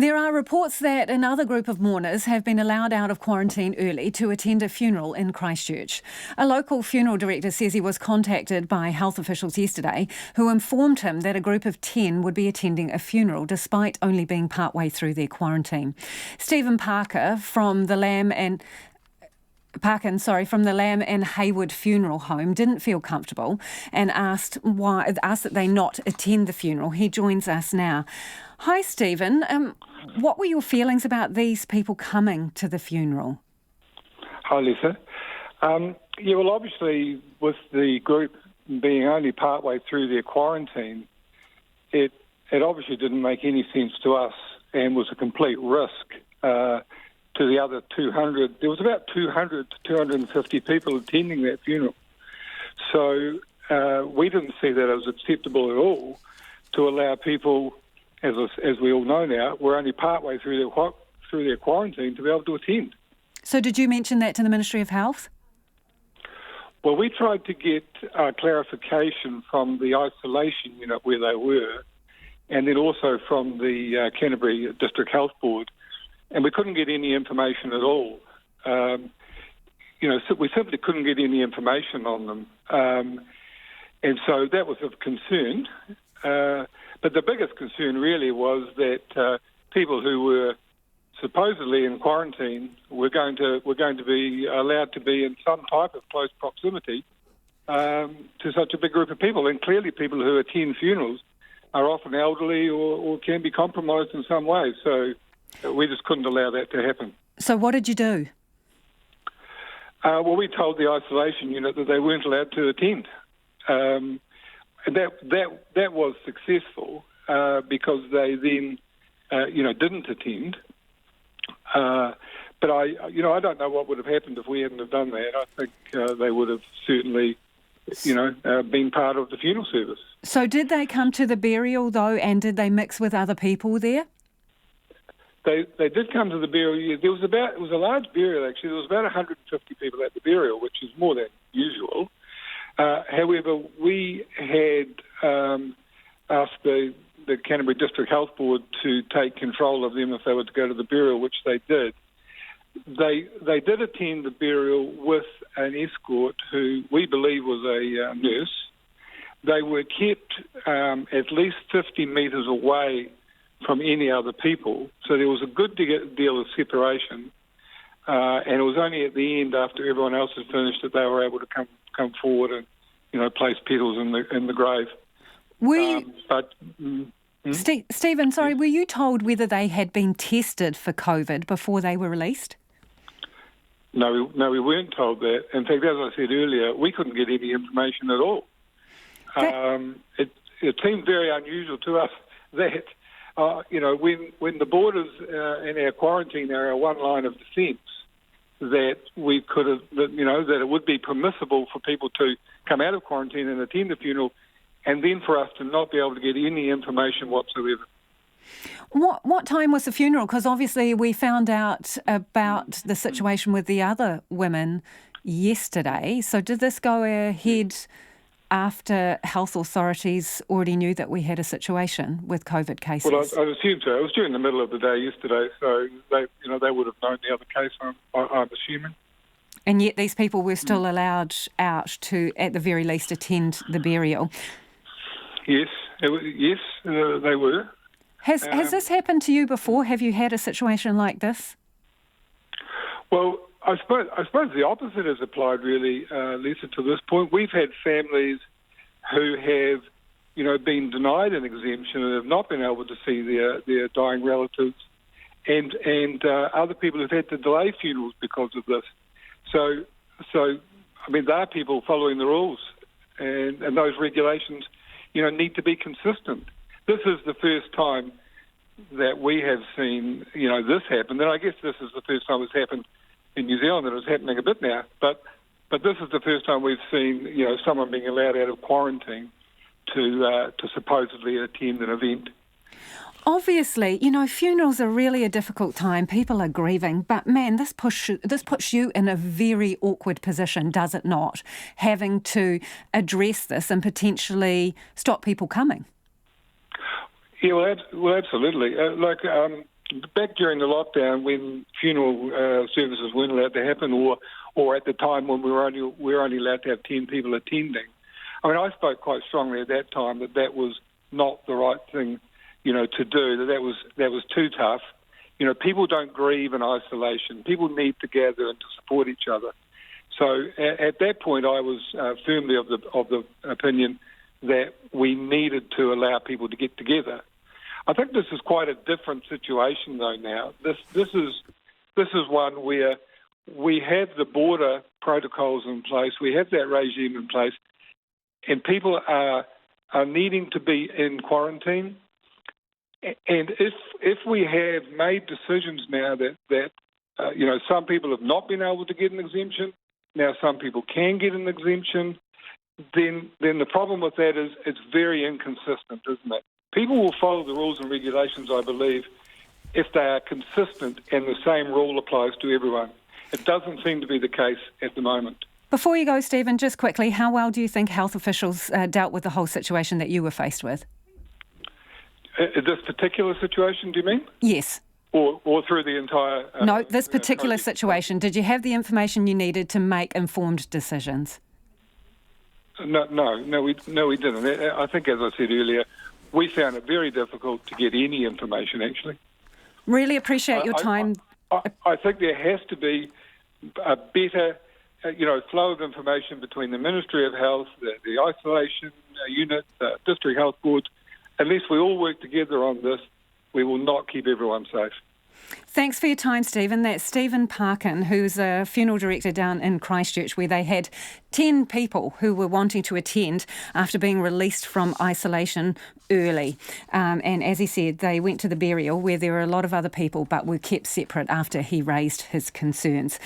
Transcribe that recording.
There are reports that another group of mourners have been allowed out of quarantine early to attend a funeral in Christchurch. A local funeral director says he was contacted by health officials yesterday who informed him that a group of 10 would be attending a funeral despite only being partway through their quarantine. Stephen Parkyn from the Lamb and Hayward Funeral home didn't feel comfortable and asked that they not attend the funeral. He joins us now. Hi, Stephen. What were your feelings about these people coming to the funeral? Hi, Lisa. Well, obviously, with the group being only partway through their quarantine, it obviously didn't make any sense to us and was a complete risk to the other 200. There was about 200 to 250 people attending that funeral. So we didn't see that as acceptable at all to allow people, as we all know now, we're only partway through their quarantine to be able to attend. So did you mention that to the Ministry of Health? Well, we tried to get clarification from the isolation unit where they were, and then also from the Canterbury District Health Board, and we couldn't get any information at all. So we simply couldn't get any information on them, and so that was of concern. But the biggest concern really was that people who were supposedly in quarantine were going to be allowed to be in some type of close proximity to such a big group of people. And clearly people who attend funerals are often elderly or can be compromised in some way. So we just couldn't allow that to happen. So what did you do? Well, we told the isolation unit that they weren't allowed to attend. And that was successful because they then, didn't attend. But I don't know what would have happened if we hadn't have done that. I think they would have certainly, been part of the funeral service. So did they come to the burial though, and did they mix with other people there? They did come to the burial. It was a large burial actually. There was about 150 people at the burial, which is more than usual. However, we had asked the Canterbury District Health Board to take control of them if they were to go to the burial, which they did. They did attend the burial with an escort who we believe was a nurse. They were kept at least 50 metres away from any other people, so there was a good deal of separation. And it was only at the end, after everyone else had finished, that they were able to come forward and place petals in the grave. Were you, Stephen, sorry, were you told whether they had been tested for COVID before they were released? No, we weren't told that. In fact, as I said earlier, we couldn't get any information at all. It seemed very unusual to us that, when the borders in our quarantine are our one line of defence, that we could have, that it would be permissible for people to come out of quarantine and attend the funeral, and then for us to not be able to get any information whatsoever. What time was the funeral? Because obviously we found out about the situation with the other women yesterday. So did this go ahead after health authorities already knew that we had a situation with COVID cases? Well, I assume so. It was during the middle of the day yesterday, so they would have known the other case, I'm assuming. And yet these people were still allowed out to, at the very least, attend the burial. Yes, they were. Has this happened to you before? Have you had a situation like this? Well, I suppose the opposite has applied really, Lisa, to this point. We've had families who have, been denied an exemption and have not been able to see their dying relatives, and other people have had to delay funerals because of this. So there are people following the rules, and those regulations, need to be consistent. This is the first time that we have seen, this happen, and I guess this is the first time it's happened in New Zealand, and it's happening a bit now. But this is the first time we've seen, someone being allowed out of quarantine to supposedly attend an event. Obviously, funerals are really a difficult time. People are grieving, but man, this puts you in a very awkward position, does it not? Having to address this and potentially stop people coming. Yeah, well, absolutely. back during the lockdown when funeral services weren't allowed to happen, or at the time when we were only allowed to have 10 people attending. I mean, I spoke quite strongly at that time that was not the right thing, to do. That was too tough. People don't grieve in isolation. People need to gather and to support each other. So at that point, I was firmly of the opinion that we needed to allow people to get together. I think this is quite a different situation, though. Now, this is one where we have the border protocols in place, we have that regime in place, and people are needing to be in quarantine. And if we have made decisions now that some people have not been able to get an exemption, now some people can get an exemption, then the problem with that is it's very inconsistent, isn't it? People will follow the rules and regulations, I believe, if they are consistent and the same rule applies to everyone. It doesn't seem to be the case at the moment. Before you go, Stephen, just quickly, how well do you think health officials dealt with the whole situation that you were faced with? This particular situation, do you mean? Yes. Or through the entire... No, this particular situation. Did you have the information you needed to make informed decisions? No, we didn't. I think, as I said earlier, we found it very difficult to get any information, actually. Really appreciate your time. I think there has to be a better, flow of information between the Ministry of Health, the isolation unit, the district health boards. Unless we all work together on this, we will not keep everyone safe. Thanks for your time, Stephen. That's Stephen Parkyn, who's a funeral director down in Christchurch, where they had 10 people who were wanting to attend after being released from isolation early. And as he said, they went to the burial where there were a lot of other people but were kept separate after he raised his concerns.